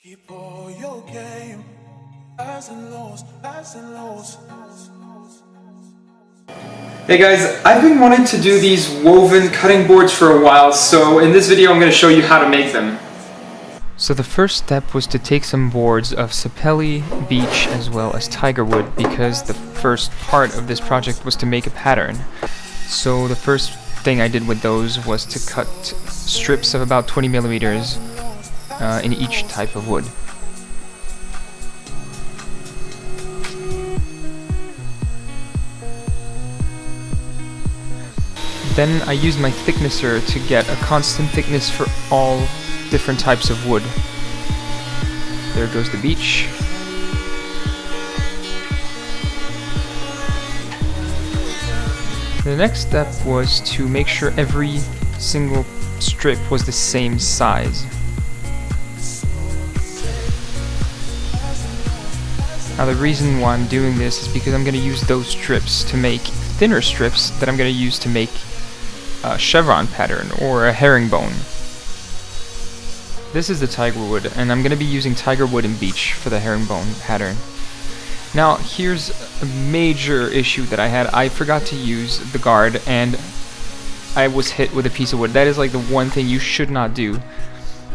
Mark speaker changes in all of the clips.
Speaker 1: Keep all your game, highs and lows, highs and lows.
Speaker 2: Hey guys, I've been wanting to do these woven cutting boards for a while, so in this video I'm going to show you how to make them. So the first step was to take some boards of sapelli, beech, as well as tiger wood, because the first part of this project was to make a pattern. So the first thing I did with those was to cut strips of about 20 millimeters in each type of wood. Then I used my thicknesser to get a constant thickness for all different types of wood. There goes the beech. The next step was to make sure every single strip was the same size. Now the reason why I'm doing this is because I'm going to use those strips to make thinner strips that I'm going to use to make a chevron pattern or a herringbone. This is the tiger wood, and I'm going to be using tiger wood and beech for the herringbone pattern. Now here's a major issue that I had. I forgot to use the guard and I was hit with a piece of wood. That is like the one thing you should not do.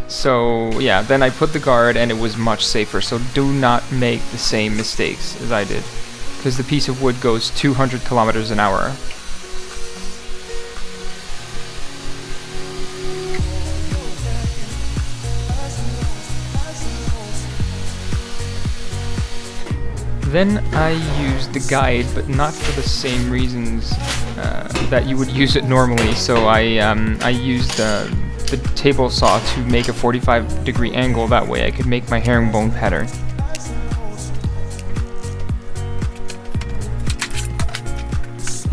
Speaker 2: So yeah, then I put the guard and it was much safer. So do not make the same mistakes as I did, because the piece of wood goes 200 kilometers an hour. Then I used the guide, but not for the same reasons that you would use it normally. So I used the table saw to make a 45-degree angle. That way I could make my herringbone pattern.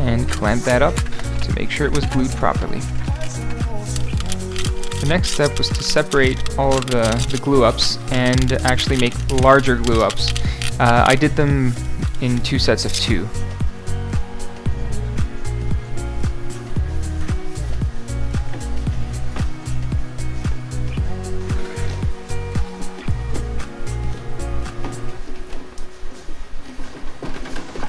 Speaker 2: And clamp that up to make sure it was glued properly. The next step was to separate all of the glue-ups and actually make larger glue-ups. I did them in 2 sets of 2.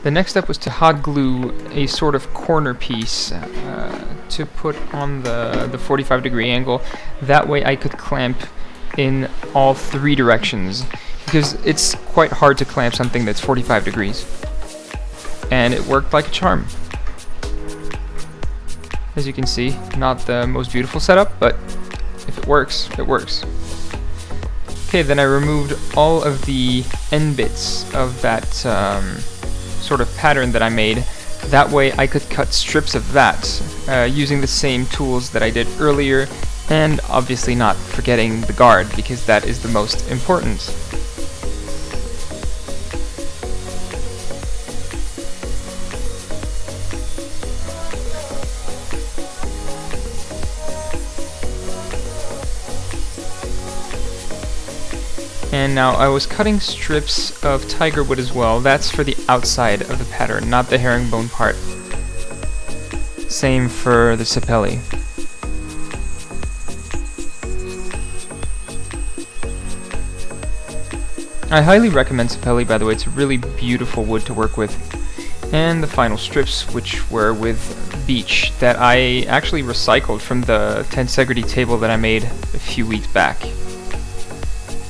Speaker 2: The next step was to hot glue a sort of corner piece to put on the 45-degree angle. That way I could clamp in all 3 directions, because it's quite hard to clamp something that's 45 degrees. And it worked like a charm. As you can see, not the most beautiful setup, but if it works, it works. Okay, then I removed all of the end bits of that sort of pattern that I made. That way I could cut strips of that using the same tools that I did earlier, and obviously not forgetting the guard, because that is the most important. And now I was cutting strips of tiger wood as well. That's for the outside of the pattern, not the herringbone part. Same for the sapelli. I highly recommend sapelli, by the way. It's a really beautiful wood to work with. And the final strips, which were with beech, that I actually recycled from the tensegrity table that I made a few weeks back.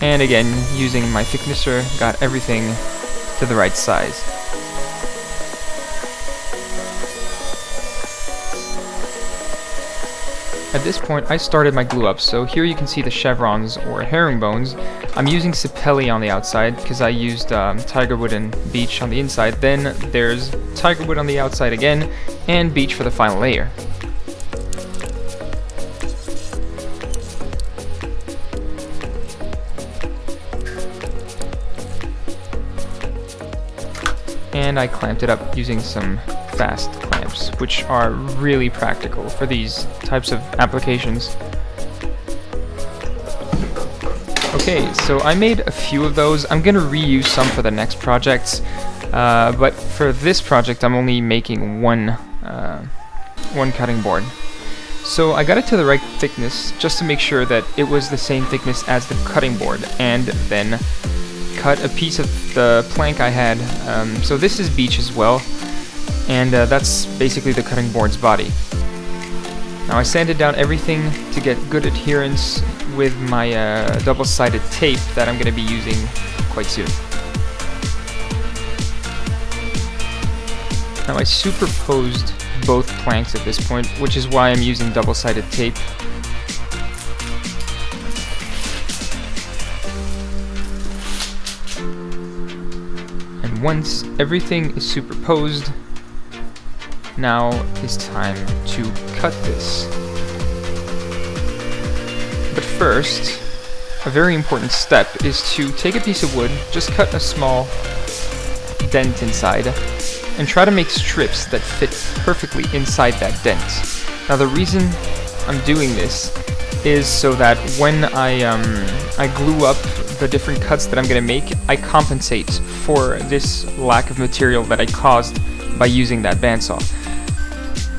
Speaker 2: And again, using my thicknesser, got everything to the right size. At this point, I started my glue up. So here you can see the chevrons or herringbones. I'm using sapelli on the outside because I used tiger wood and beech on the inside. Then there's tiger wood on the outside again, and beech for the final layer. And I clamped it up using some fast clamps, which are really practical for these types of applications. Okay, so I made a few of those. I'm gonna reuse some for the next projects, but for this project I'm only making one cutting board. So I got it to the right thickness just to make sure that it was the same thickness as the cutting board, and then cut a piece of the plank I had. So this is beech as well, and that's basically the cutting board's body. Now I sanded down everything to get good adherence with my double-sided tape that I'm going to be using quite soon. Now I superposed both planks at this point, which is why I'm using double-sided tape. And once everything is superposed, now is time to cut this. But first, a very important step is to take a piece of wood, just cut a small dent inside, and try to make strips that fit perfectly inside that dent. Now the reason I'm doing this is so that when I glue up the different cuts that I'm going to make, I compensate for this lack of material that I caused by using that bandsaw.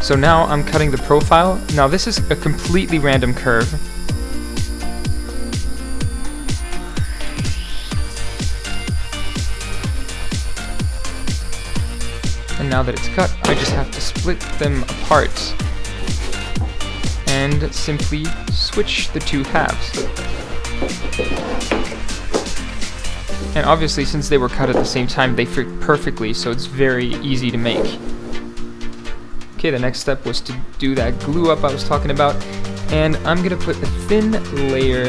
Speaker 2: So now I'm cutting the profile. Now this is a completely random curve. And now that it's cut, I just have to split them apart and simply switch the two halves. And obviously, since they were cut at the same time, they fit perfectly, so it's very easy to make. Okay, the next step was to do that glue up I was talking about, and I'm gonna put a thin layer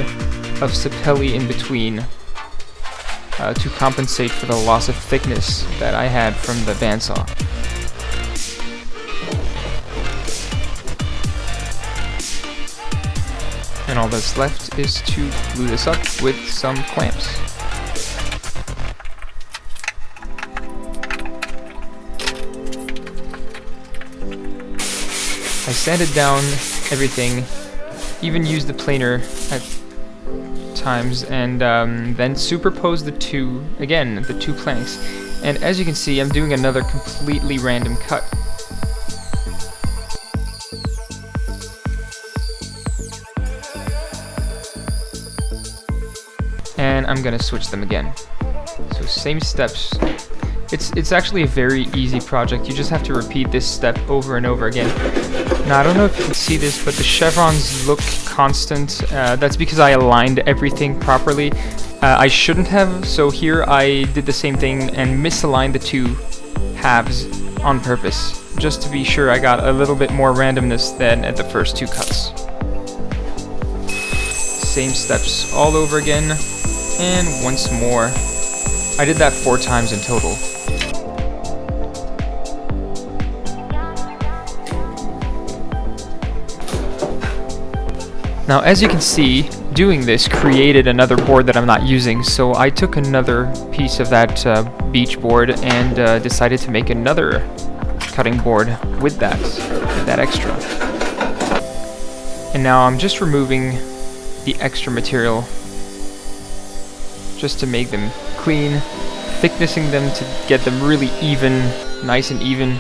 Speaker 2: of sapelli in between to compensate for the loss of thickness that I had from the bandsaw. And all that's left is to glue this up with some clamps. I sanded down everything, even used the planer at times, and then superposed the two planks. And as you can see, I'm doing another completely random cut. And I'm gonna switch them again. So same steps. It's actually a very easy project. You just have to repeat this step over and over again. Now I don't know if you can see this, but the chevrons look constant. That's because I aligned everything properly. I shouldn't have, so here I did the same thing and misaligned the two halves on purpose, just to be sure I got a little bit more randomness than at the first two cuts. Same steps all over again, and once more. I did that 4 times in total. Now as you can see, doing this created another board that I'm not using, so I took another piece of that beech board and decided to make another cutting board with that extra. And now I'm just removing the extra material just to make them clean, thicknessing them to get them really even, nice and even,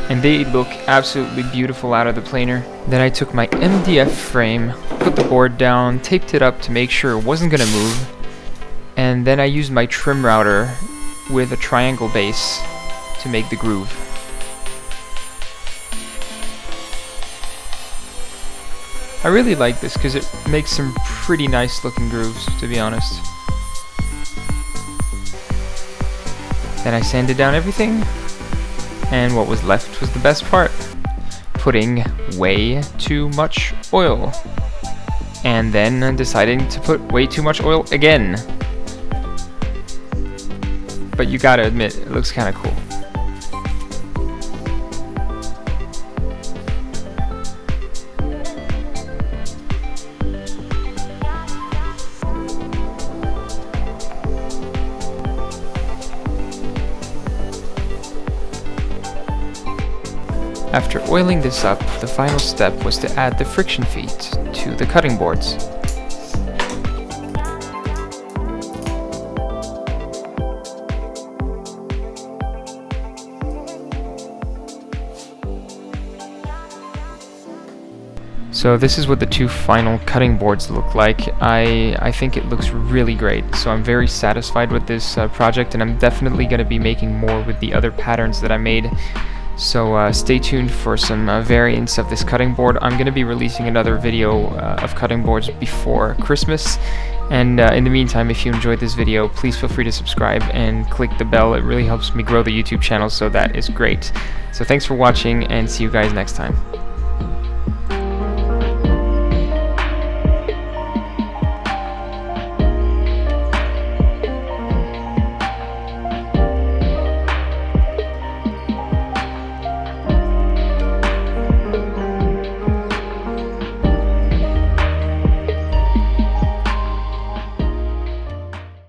Speaker 2: and they look absolutely beautiful out of the planer. Then I took my MDF frame, put the board down, taped it up to make sure it wasn't gonna move, and then I used my trim router with a triangle base to make the groove. I really like this because it makes some pretty nice looking grooves, to be honest. Then I sanded down everything, and what was left was the best part. Putting way too much oil. And then deciding to put way too much oil again. But you gotta admit, it looks kinda cool. After oiling this up, the final step was to add the friction feet to the cutting boards. So this is what the two final cutting boards look like. I think it looks really great, so I'm very satisfied with this project, and I'm definitely going to be making more with the other patterns that I made. So stay tuned for some variants of this cutting board. I'm going to be releasing another video of cutting boards before Christmas, and in the meantime, if you enjoyed this video, please feel free to subscribe and click the bell. It really helps me grow the YouTube channel, so that is great. So thanks for watching, and see you guys next time.